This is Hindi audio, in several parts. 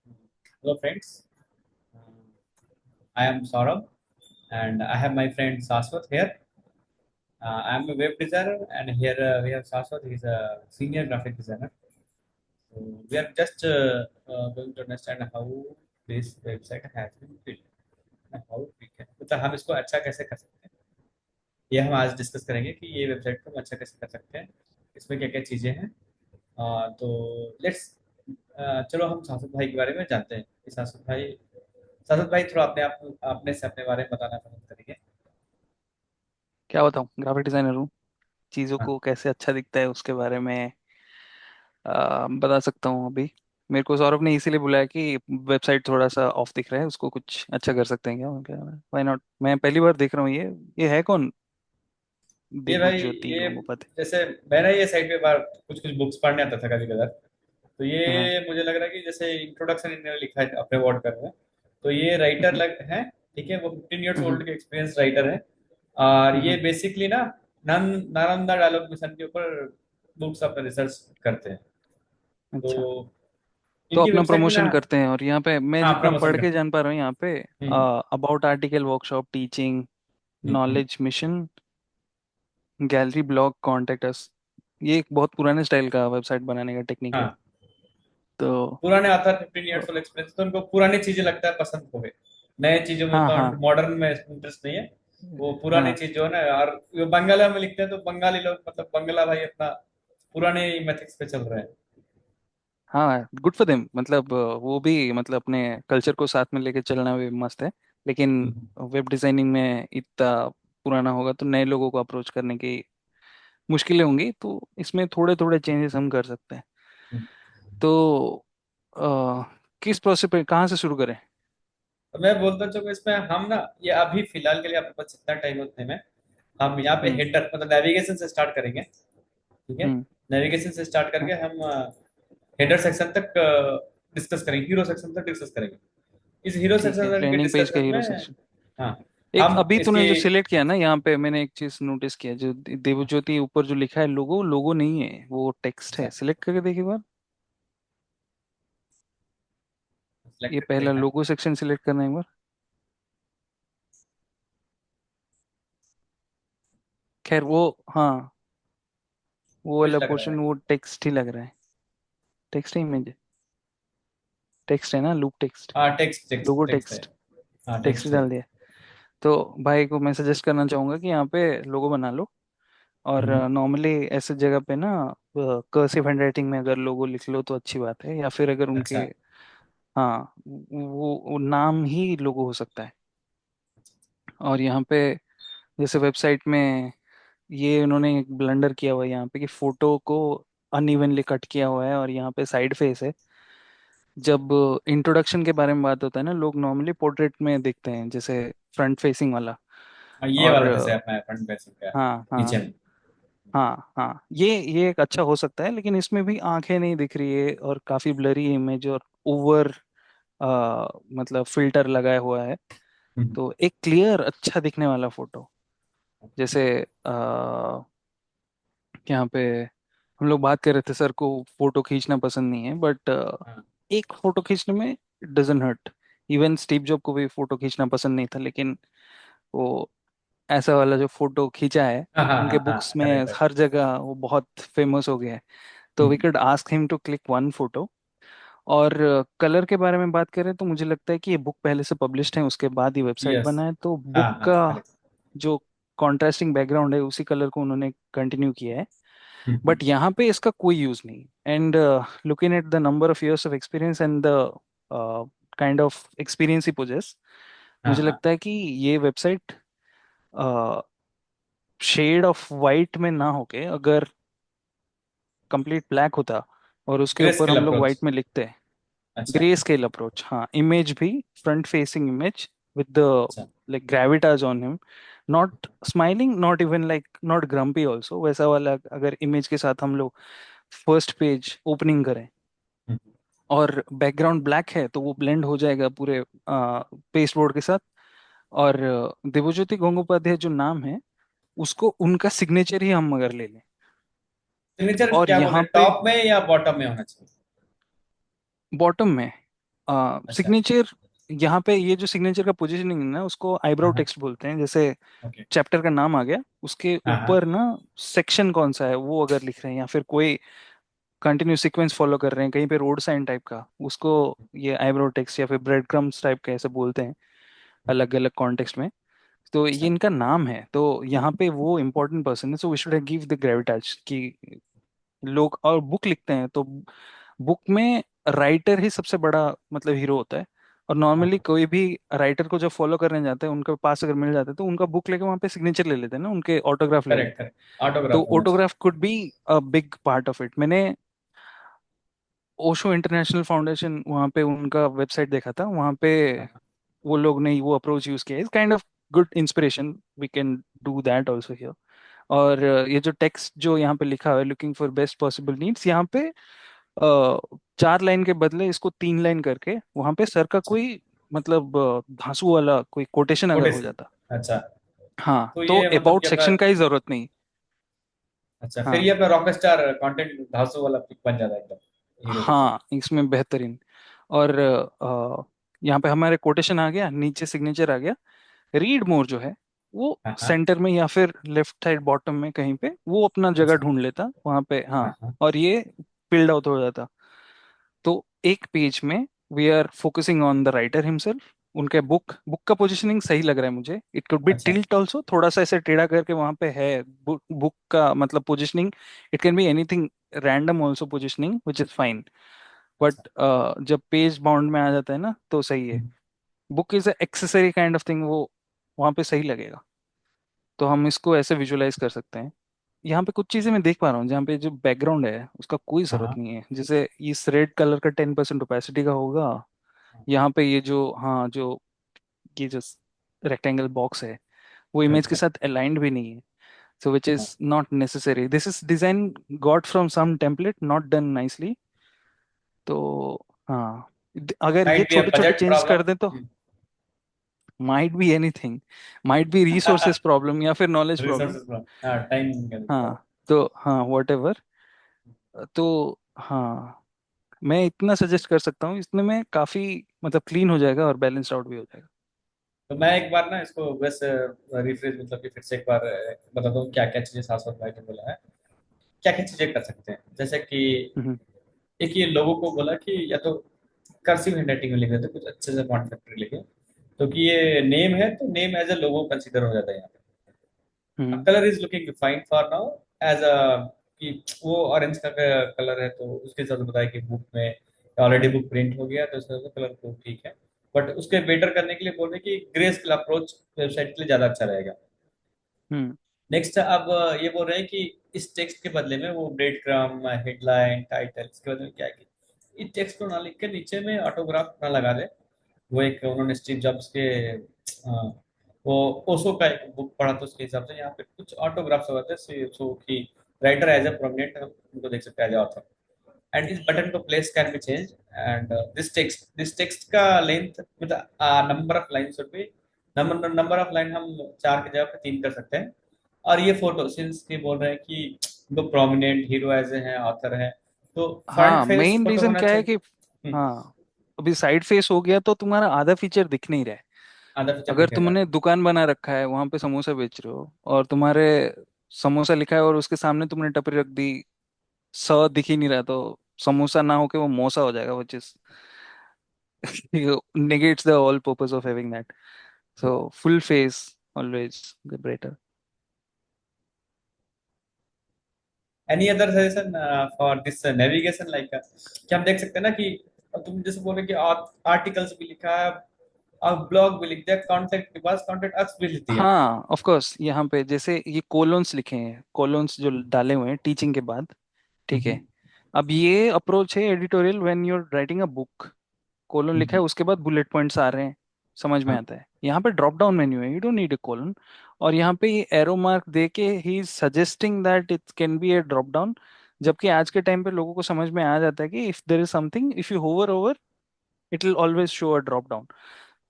Hello, friends. I am Saurabh, and I have my friend Saswat here. I am a web designer, and here we have Saswat. He's a senior graphic designer. So we are just going to understand how this website has been built and how we can मतलब हम इसको अच्छा कैसे कर सकते हैं। ये हम आज डिस्कस करेंगे कि ये वेबसाइट को हम अच्छा कैसे कर सकते हैं, इसमें क्या क्या चीज़ें हैं। तो लेट्स चलो हम सासुद भाई के बारे में जानते हैं कि सासुद भाई थोड़ा अपने से अपने बारे में बताना पसंद करेंगे। क्या बताऊँ, ग्राफिक डिजाइनर हूँ। चीज़ों हाँ। को कैसे अच्छा दिखता है उसके बारे में बता सकता हूँ अभी। मेरे को सौरभ ने इसीलिए बुलाया कि वेबसाइट थोड़ा सा ऑफ दिख रहा है, उसको कुछ अच्छा कर सकते हैं क्या। मैं क्या व्हाई नॉट, मैं पहली बार देख रहा हूँ ये है कौन? ये भाई दिव्यज्योति ये गंगोपाध्याय। जैसे मैंने ये साइट पे बार कुछ कुछ बुक्स पढ़ने आता था कभी कभार। तो हाँ। ये मुझे लग रहा है कि जैसे इंट्रोडक्शन इन्होंने लिखा है अपने वर्ड में। तो ये राइटर हम्म, लग है। ठीक है, वो 15 ईयर्स हम्म, ओल्ड के एक्सपीरियंस राइटर है। और ये हम्म, बेसिकली ना नालंदा डायलॉग मिशन के ऊपर बुक्स अपना रिसर्च करते हैं। तो अच्छा। तो इनकी अपना वेबसाइट में ना। प्रमोशन करते हैं और यहाँ पे मैं हाँ, जितना प्रमोशन पढ़ के करते जान पा रहा हूँ यहाँ पे हैं। About article, workshop, teaching, hmm. Knowledge mission, gallery, blog, contact us. ये एक बहुत पुराने स्टाइल का वेबसाइट बनाने का टेक्निक है। हाँ, तो पुराने आता है 15 ईयर्स वाला एक्सपीरियंस, तो उनको पुरानी चीजें लगता है पसंद हो गए। नए चीजों में हाँ उतना हाँ मॉडर्न में इंटरेस्ट नहीं है। वो पुरानी हाँ चीज जो है ना, और वो बंगाला में लिखते हैं तो बंगाली लोग मतलब बंगला भाई अपना पुराने मेथड्स पे चल रहे हैं। हाँ, गुड फॉर देम। मतलब वो भी मतलब अपने कल्चर को साथ में लेके चलना भी मस्त है। लेकिन हम्म। वेब डिजाइनिंग में इतना पुराना होगा तो नए लोगों को अप्रोच करने की मुश्किलें होंगी, तो इसमें थोड़े थोड़े चेंजेस हम कर सकते हैं। हम्म। तो अ, किस प्रोसेस पे कहाँ से शुरू करें? तो मैं बोलता हूँ इसमें हम ना, ये अभी फिलहाल के लिए अपने पास जितना टाइम उतने में हम यहाँ पे हम्म हेडर मतलब नेविगेशन से स्टार्ट करेंगे। ठीक है। हम्म नेविगेशन से स्टार्ट हाँ, करके हम हेडर सेक्शन तक डिस्कस करेंगे, हीरो सेक्शन तक डिस्कस करेंगे। इस हीरो ठीक है, सेक्शन के लैंडिंग पेज का डिस्कशन में हीरो सेक्शन। हाँ एक हम अभी तूने इसके जो सिलेक्ट किया ना, यहाँ पे मैंने एक चीज नोटिस किया, जो देवज्योति ऊपर जो लिखा है, लोगो लोगो नहीं है, वो टेक्स्ट है। अच्छा सिलेक्ट करके देखिए बार। ये सिलेक्ट करके पहला देखना है। लोगो सेक्शन सिलेक्ट करना है एक बार। खैर वो, हाँ, वो कुछ वाला लग रहा है। पोर्शन वो टेक्स्ट ही लग रहा है। टेक्स्ट है, इमेज टेक्स्ट है ना, लूप टेक्स्ट, हाँ, टेक्स्ट टेक्स्ट लोगो टेक्स्ट है। टेक्स्ट, हाँ, टेक्स्ट टेक्स्ट है। डाल दिया। तो भाई को मैं सजेस्ट करना चाहूंगा कि यहाँ पे लोगो बना लो। और हम्म। नॉर्मली ऐसे जगह पे ना कर्सिव हैंडराइटिंग में अगर लोगो लिख लो तो अच्छी बात है, या फिर अगर उनके, अच्छा। हाँ, वो नाम ही लोगो हो सकता है। और यहाँ पे जैसे वेबसाइट में ये उन्होंने एक ब्लंडर किया हुआ है यहाँ पे कि फोटो को अनइवनली कट किया हुआ है और यहाँ पे साइड फेस है। जब इंट्रोडक्शन के बारे में बात होता है ना, लोग नॉर्मली पोर्ट्रेट में देखते हैं, जैसे फ्रंट फेसिंग वाला। हाँ, ये और वाला जैसे अपना फ्रंट फेसिंग का हाँ नीचे हाँ में। हाँ हाँ, ये एक अच्छा हो सकता है, लेकिन इसमें भी आंखें नहीं दिख रही है और काफी ब्लरी इमेज और ओवर मतलब फिल्टर लगाया हुआ है। हम्म। तो एक क्लियर अच्छा दिखने वाला फोटो, जैसे यहाँ पे हम लोग बात कर रहे थे, सर को फोटो खींचना पसंद नहीं है, बट हाँ एक फोटो खींचने में doesn't hurt. Even Steve Jobs को भी फोटो खींचना पसंद नहीं था, लेकिन वो ऐसा वाला जो फोटो खींचा है, हाँ हाँ उनके हाँ हाँ, बुक्स में करेक्ट। हर जगह वो बहुत फेमस हो गया है। तो we could ask him to click one photo. और कलर के बारे में बात करें तो मुझे लगता है कि ये बुक पहले से पब्लिश्ड है, उसके बाद ही वेबसाइट यस। बना है, तो हाँ बुक हाँ, का करेक्ट। जो कॉन्ट्रास्टिंग बैकग्राउंड है उसी कलर को उन्होंने कंटिन्यू किया है। हम्म। बट यहाँ पे इसका कोई यूज नहीं। And looking at the number of years of experience and the kind of experience he poses, हाँ मुझे हाँ, लगता है कि ये वेबसाइट शेड ऑफ वाइट में ना होके अगर कंप्लीट ब्लैक होता और उसके ग्रे ऊपर स्केल हम लोग अप्रोच। वाइट में लिखते हैं, अच्छा ग्रे स्केल अप्रोच, हाँ, इमेज भी front facing image with the अच्छा। Like gravitas on him, not smiling, not even like not grumpy also, वैसा वाला अगर इमेज के साथ हम लोग फर्स्ट पेज ओपनिंग करें हम्म। और बैकग्राउंड ब्लैक है तो वो ब्लेंड हो जाएगा पूरे पेस्ट बोर्ड के साथ। और देवज्योति गंगोपाध्याय जो नाम है, उसको उनका सिग्नेचर ही हम अगर ले लें, सिग्नेचर और क्या बोल रहे यहाँ हैं, पे टॉप में या बॉटम में होना चाहिए? बॉटम में, अच्छा। सिग्नेचर, यहाँ पे ये जो सिग्नेचर का पोजीशनिंग है ना, उसको आईब्रो हाँ हाँ। टेक्स्ट बोलते हैं। जैसे ओके। चैप्टर का नाम आ गया, उसके हाँ हाँ। ऊपर ना सेक्शन कौन सा है वो अगर लिख रहे हैं, या फिर कोई कंटिन्यूस सीक्वेंस फॉलो कर रहे हैं कहीं पे रोड साइन टाइप का, उसको ये आईब्रो टेक्स्ट या फिर ब्रेड क्रम्स टाइप का ऐसे बोलते हैं अलग अलग कॉन्टेक्स्ट में। तो ये अच्छा। इनका नाम है, तो यहाँ पे वो इम्पोर्टेंट पर्सन है, so we should give the gravitas कि लोग और बुक लिखते हैं तो बुक में राइटर ही सबसे बड़ा मतलब हीरो होता है। और हाँ। नॉर्मली कोई भी राइटर को जब फॉलो करने जाते हैं, उनके पास अगर मिल जाते हैं तो उनका बुक लेके वहाँ पे सिग्नेचर ले लेते हैं ना, उनके ऑटोग्राफ ले करेक्ट लेते हैं। करेक्ट। तो ऑटोग्राफ होना चाहिए। Autograph could be a big part of it. मैंने ओशो इंटरनेशनल फाउंडेशन वहाँ पे उनका वेबसाइट देखा था, वहाँ पे हाँ वो लोग ने वो अप्रोच यूज किया। Is kind of good inspiration, we can do that also here. और ये जो टेक्स्ट जो यहाँ पे लिखा हुआ है, looking for best possible needs, यहाँ पे 4 लाइन के बदले इसको 3 लाइन करके वहाँ पे सर का अच्छा। कोई मतलब धांसू वाला कोई कोटेशन अगर हो कोटेशन। जाता, अच्छा। हाँ, तो तो ये मतलब अबाउट कि अपना। सेक्शन का ही जरूरत नहीं। अच्छा, फिर ये हाँ अपना रॉक स्टार कंटेंट धांसू वाला पिक बन जाता है एकदम हीरो जैसे। हाँ, इसमें बेहतरीन। और यहाँ पे हमारे कोटेशन आ गया, नीचे सिग्नेचर आ गया। रीड मोर जो है वो हाँ हाँ। सेंटर में या फिर लेफ्ट साइड बॉटम में कहीं पे वो अपना जगह अच्छा। ढूंढ लेता वहां पे, हाँ हाँ। हाँ। और ये फिल्ड आउट हो जाता। तो एक पेज में we are focusing on the writer himself, उनके बुक का पोजीशनिंग सही लग रहा है मुझे। इट कुड बी अच्छा। टिल्ट ऑल्सो, थोड़ा सा ऐसे टेढ़ा करके वहां पे है बुक का मतलब positioning. It can be anything random also positioning which is fine. अच्छा। बट जब पेज बाउंड में आ जाता है ना तो सही है। Hmm. Book is accessory kind of thing, वो वहां पे सही लगेगा। तो हम इसको ऐसे विजुलाइज कर सकते हैं। यहाँ पे कुछ चीजें मैं देख पा रहा हूँ जहाँ पे जो बैकग्राउंड है उसका कोई हाँ जरूरत हाँ। नहीं है। जैसे इस रेड कलर का 10% ओपेसिटी का होगा। यहाँ पे ये जो, हाँ, जो ये जो रेक्टेंगल बॉक्स है वो इमेज करेक्ट के करेक्ट। साथ अलाइंड भी नहीं है। सो विच हाँ। Is not necessary, this is design got from some template not done nicely. तो हाँ, अगर ये माइट बी अ छोटे छोटे बजट चेंज कर दें तो problem. Might be anything, might be resources problem या फिर नॉलेज प्रॉब्लम। रिसोर्सेज प्रॉब्लम, हाँ, टाइम का प्रॉब्लम। हाँ, तो हाँ वट एवर। तो हाँ, मैं इतना सजेस्ट कर सकता हूँ, इसमें में काफी मतलब क्लीन हो जाएगा और बैलेंस्ड आउट भी हो जाएगा। तो मैं एक बार ना इसको बस रिफ्रेश मतलब कि फिर से एक बार बताता हूँ क्या क्या चीजें शाश्वत भाई ने बोला है। क्या क्या चीजें कर सकते हैं, जैसे कि हम्म एक ये लोगों को बोला कि या तो कर्सिव हैंडराइटिंग में लिख देते कुछ अच्छे से फॉन्ट फैक्ट्री लिखे, तो कि ये नेम है तो name as a logo consider हो जाता है यहाँ पे। Hmm colour is looking fine for now as a, कि वो ऑरेंज का कलर है तो उसके साथ बताया कि बुक में ऑलरेडी बुक प्रिंट हो गया तो उसका कलर तो ठीक है। बट उसके बेटर करने के लिए बोल रहे हैं कि ग्रे स्केल अप्रोच वेबसाइट के लिए ज्यादा अच्छा रहेगा। हम्म नेक्स्ट अब ये बोल रहे हैं कि इस टेक्स्ट के बदले में वो ब्रेड क्रम हेडलाइन टाइटल इसके बदले में क्या है कि इस टेक्स्ट को ना लिख के नीचे में ऑटोग्राफ ना लगा दे। वो एक उन्होंने स्टीव जॉब्स के वो ओशो का एक बुक पढ़ा तो उसके हिसाब से यहाँ पे कुछ ऑटोग्राफ्स होते हैं सो कि राइटर एज ए प्रोमिनेंट उनको देख सकते हैं एज ऑथर। एंड इस बटन को place can be change and this text का लेंथ मतलब number of line should be, number of line हम 4 की जगह पे 3 कर सकते हैं। और ये फोटो सिंस के बोल रहे हैं कि वो प्रोमिनेंट हीरो एज हैं ऑथर हैं, तो फ्रंट हाँ, फेस मेन फोटो रीजन होना क्या है चाहिए। कि हम्म, हाँ, अभी साइड फेस हो गया तो तुम्हारा आधा फीचर दिख नहीं रहा है। आधा फीचर अगर दिखेगा। तुमने दुकान बना रखा है वहां पे समोसा बेच रहे हो और तुम्हारे समोसा लिखा है और उसके सामने तुमने टपरी रख दी, दिख ही नहीं रहा, तो समोसा ना होके वो मोसा हो जाएगा, which is negates the whole purpose of having that. So full face always the better. Any other suggestion for this navigation like क्या हम देख सकते हैं ना कि तुम जैसे बोल रहे कि आर्टिकल्स भी लिखा है और ब्लॉग भी लिख दिया, कॉन्टेक्ट के पास कॉन्टेक्ट अक्स भी लिख दिया। हाँ ऑफ कोर्स, यहाँ पे जैसे ये कोलोन्स लिखे हैं, कोलोन्स जो डाले हुए हैं टीचिंग के बाद, ठीक है। हम्म, अब ये अप्रोच है editorial when you are writing a book. Colon लिखा हम्म, है उसके बाद बुलेट पॉइंट्स आ रहे हैं, समझ में हाँ। आता है। यहाँ पे ड्रॉप डाउन मेन्यू है, you don't need a colon. और यहाँ पे ये एरो मार्क दे के he is suggesting that it can B A drop down. जबकि आज के टाइम पे लोगों को समझ में आ जाता है कि if there is something, if you hover over, it will always show a drop down.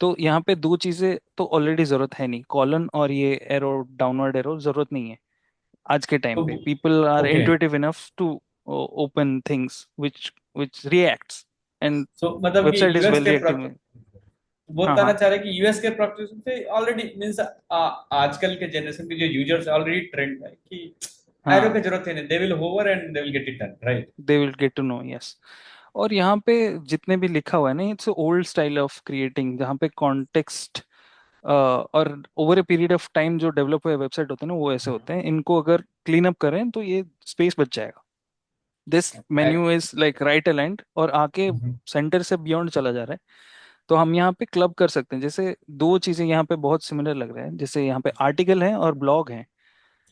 तो यहाँ पे दो चीजें तो ऑलरेडी जरूरत है नहीं, कॉलन और ये एरो, डाउनवर्ड एरो जरूरत नहीं है। आज के टाइम तो पे people are okay. Intuitive enough to open things which which reacts. And so मतलब कि वेबसाइट इज यूएस के वेल एक्टिव। वो हाँ बताना हाँ चाह रहे हैं कि यूएस के प्रॉक्सिमिटी से ऑलरेडी मीन्स आजकल के जनरेशन के जो यूजर्स ऑलरेडी ट्रेंड है कि एरो की हाँ, जरूरत है नहीं, they will hover and they will get it done, right? They will get to know, yes. और यहाँ पे जितने भी लिखा हुआ है ना, it's old style of creating, जहाँ पे कॉन्टेक्स्ट और over a period of time जो डेवलप हुए वेबसाइट होते हैं ना, वो ऐसे होते हैं। इनको अगर क्लीन अप करें तो ये स्पेस बच जाएगा। This menu is like right aligned और आके सेंटर से बियॉन्ड चला जा रहा है। तो हम यहाँ पे क्लब कर सकते हैं। जैसे दो चीजें यहाँ पे बहुत सिमिलर लग रहा है, जैसे यहाँ पे आर्टिकल है और ब्लॉग है।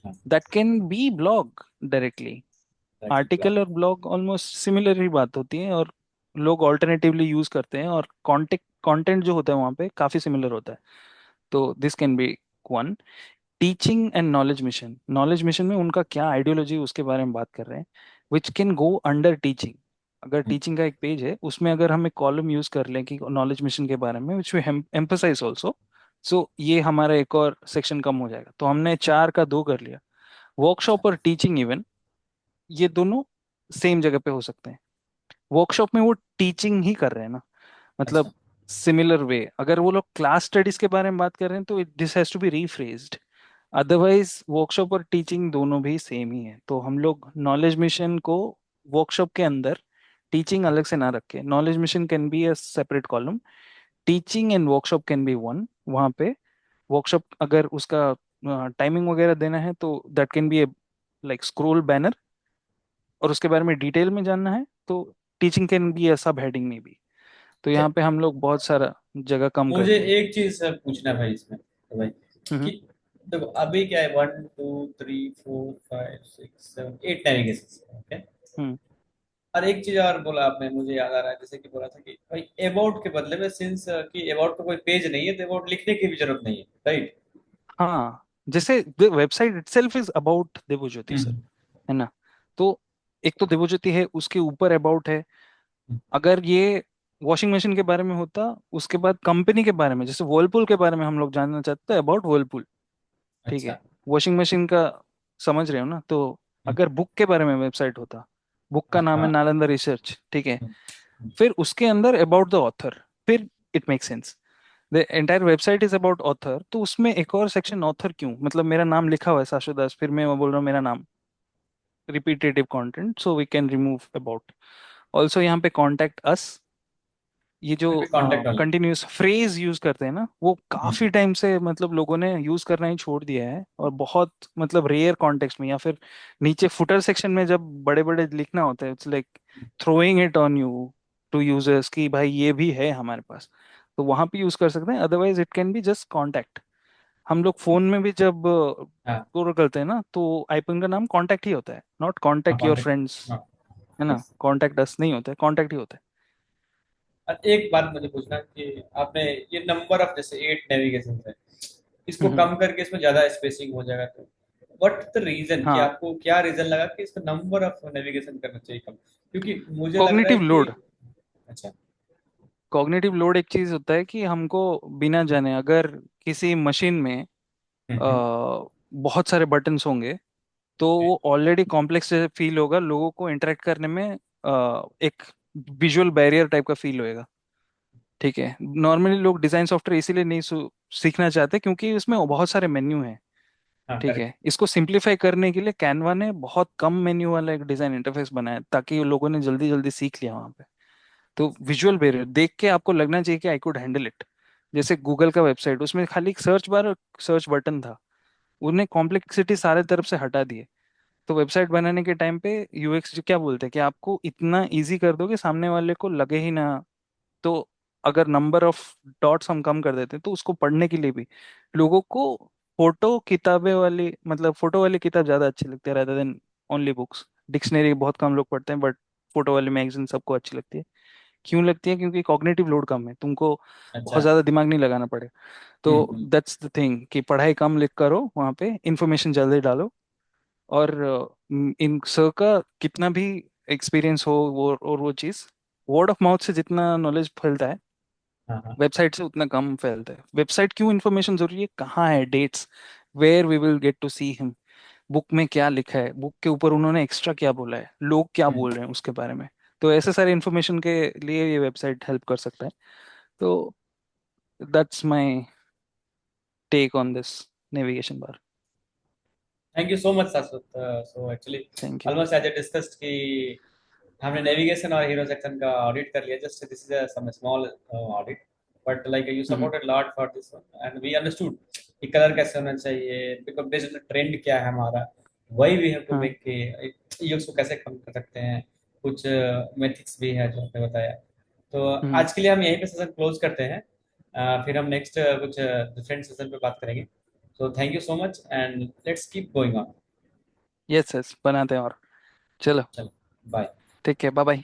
That can be blog directly. Article और ब्लॉग ऑलमोस्ट सिमिलर ही बात होती है, और लोग ऑल्टरनेटिवली यूज करते हैं, और कॉन्टेक्ट कंटेंट जो होता है वहाँ पे काफी सिमिलर होता है। तो this can be one. Teaching and knowledge mission, knowledge mission में उनका क्या आइडियोलॉजी उसके बारे में बात कर रहे हैं, which can go under teaching. अगर टीचिंग का एक पेज है, उसमें अगर हम एक कॉलम यूज कर लें कि नॉलेज मिशन के बारे में, विच वी एम्फसाइज ऑल्सो, सो ये हमारा एक और सेक्शन कम हो जाएगा। तो हमने चार का दो कर लिया। वर्कशॉप और टीचिंग इवेंट, ये दोनों सेम जगह पे हो सकते हैं। वर्कशॉप में वो टीचिंग ही कर रहे हैं ना, अच्छा। मतलब सिमिलर वे। अगर वो लोग क्लास स्टडीज के बारे में बात कर रहे हैं तो this has to be rephrased. Otherwise workshop और टीचिंग दोनों भी सेम ही है। तो हम लोग नॉलेज मिशन को वर्कशॉप के अंदर, टीचिंग अलग से ना रखे। Knowledge mission can be a separate column, teaching and workshop can be one. वहाँ पे वर्कशॉप अगर उसका टाइमिंग वगैरह देना है तो that can be A like scroll banner, और उसके बारे में डिटेल में जानना है तो टीचिंग कैन बी अ सब हेडिंग में भी। तो अच्छा, यहाँ पे हम लोग बहुत सारा जगह कम कर मुझे दिए। एक चीज पूछना है भाई इसमें, तो भाई हम्म। कि देखो अभी क्या है, 1 2 3 4 5 6 7 8 नेविगेशन, ओके। हम्म। और एक चीज और बोला आपने, मुझे याद आ रहा है, जैसे कि बोला था कि भाई अबाउट के बदले में, सिंस कि अबाउट का कोई पेज नहीं है तो अबाउट लिखने की भी जरूरत नहीं है, राइट? हाँ, जैसे website itself is about Devjyoti sir, hmm. है ना। तो एक तो देवज्योति है, उसके ऊपर अबाउट है। हम्म। अगर ये वॉशिंग मशीन के बारे में होता, उसके बाद कंपनी के बारे में, जैसे वर्लपूल के बारे में हम लोग जानना चाहते हैं, अबाउट वर्लपूल, ठीक अच्छा। है। वॉशिंग मशीन का समझ रहे हो ना। तो हम्म। अगर बुक के बारे में वेबसाइट होता, बुक का हाँ नाम है हाँ। नालंदा रिसर्च, ठीक है। हम्म। हम्म। फिर उसके अंदर अबाउट द ऑथर, फिर it make sense. The entire website is about author, तो उसमें एक और सेक्शन ऑथर क्यों, मतलब मेरा नाम लिखा हुआ है शाश्वत दास, फिर मैं बोल रहा हूँ मेरा नाम, repetitive content, so we can remove about. Also यहाँ पे कॉन्टेक्ट अस, ये जो फिर भी कांटेक्ट वाला। कंटिन्यूअस फ्रेज यूज करते हैं ना, वो काफी हम्म। टाइम से मतलब लोगों ने यूज करना ही छोड़ दिया है। और बहुत मतलब रेयर कॉन्टेक्स्ट में, या फिर नीचे फुटर सेक्शन में जब बड़े बड़े लिखना होता है, it's like throwing it on you to users कि भाई ये भी है हमारे पास। तो वहां पे यूज कर सकते हैं, otherwise it can be just contact. हम लोग फोन में भी जब हाँ एक्सप्लोर करते हैं ना, तो आइकन का नाम कॉन्टैक्ट ही होता है, नॉट हाँ, कॉन्टैक्ट योर कांटेक्ट। फ्रेंड्स, हाँ। है ना। यस। कॉन्टैक्ट अस नहीं होता है, कॉन्टैक्ट ही होता है। और एक बात मुझे पूछना कि आपने ये नंबर ऑफ जैसे 8 नेविगेशन है, इसको हम्म। कम करके इसमें ज्यादा स्पेसिंग हो जाएगा, तो व्हाट द रीजन, कि हाँ, आपको क्या रीजन लगा कि इसका नंबर ऑफ नेविगेशन करना चाहिए कम? क्योंकि मुझे लग रहा है कॉग्निटिव कि लोड। अच्छा। कॉग्निटिव लोड एक चीज होता है कि हमको बिना जाने अगर किसी मशीन में हम्म। बहुत सारे बटन्स होंगे, तो ओके। वो ऑलरेडी कॉम्प्लेक्स जैसे फील होगा, लोगों को इंटरेक्ट करने में एक विजुअल बैरियर टाइप का फील होएगा, ठीक है। नॉर्मली लोग डिजाइन सॉफ्टवेयर इसीलिए नहीं सीखना चाहते क्योंकि इसमें बहुत सारे मेन्यू हैं, हाँ ठीक करेक्ट। है। इसको सिंप्लीफाई करने के लिए कैनवा ने बहुत कम मेन्यू वाला एक डिजाइन इंटरफेस बनाया, ताकि लोगों ने जल्दी जल्दी सीख लिया वहां पे। तो विजुअल बैरियर देख के आपको लगना चाहिए कि आई कुड हैंडल इट। जैसे गूगल का वेबसाइट, उसमें खाली एक सर्च बार और सर्च बटन था, उन्हें कॉम्प्लेक्सिटी सारे तरफ से हटा दिए। तो वेबसाइट बनाने के टाइम पे यूएक्स जो क्या बोलते हैं कि आपको इतना इजी कर दो कि सामने वाले को लगे ही ना। तो अगर नंबर ऑफ डॉट्स हम कम कर देते हैं तो उसको पढ़ने के लिए भी लोगों को फोटो किताबें वाली, मतलब फोटो वाली किताब ज्यादा अच्छी लगती है rather then only books. Dictionary बहुत कम लोग पढ़ते हैं, बट फोटो वाली मैगजीन सबको अच्छी लगती है। क्यों लगती है? क्योंकि कॉग्निटिव लोड कम है, तुमको बहुत अच्छा। ज्यादा दिमाग नहीं लगाना पड़े। तो हम्म। दैट्स द थिंग कि पढ़ाई कम लिख करो, वहाँ पे इंफॉर्मेशन जल्दी डालो। और इन सर का कितना भी एक्सपीरियंस हो, वो और वो चीज़ वर्ड ऑफ माउथ से जितना नॉलेज फैलता है, हाँ हाँ। वेबसाइट से उतना कम फैलता है। वेबसाइट क्यों इन्फॉर्मेशन जरूरी है, कहाँ है dates, where we will get to see him, book में क्या लिखा है, बुक के ऊपर उन्होंने एक्स्ट्रा क्या बोला है, लोग क्या हम्म। बोल रहे हैं उसके बारे में। तो ऐसे सारे इन्फॉर्मेशन के लिए ये वेबसाइट हेल्प कर सकता है। तो that's my take on this navigation bar. Thank you so much Shashwat. So actually thank you. Almost as a discussed कि हमने नेविगेशन और हीरो सेक्शन का ऑडिट कर लिया, just this is some small audit, but like you hmm. Supported lot for this one and we understood कि कलर कैसे होना चाहिए, बिकॉज बेस्ड ऑन ट्रेंड क्या है हमारा, वही वी हैव टू हाँ। मेक के यूज को कैसे कम कर सकते हैं। कुछ मेथिक्स भी है जो आपने बताया। तो हम्म। आज के लिए हम यहीं पे सेशन क्लोज करते हैं। फिर हम नेक्स्ट कुछ डिफरेंट सेशन पे बात करेंगे। So thank you so much and let's keep going on. Yes yes, बनाते हैं और। चलो। चलो, बाय। ठीक है, बाय बाय।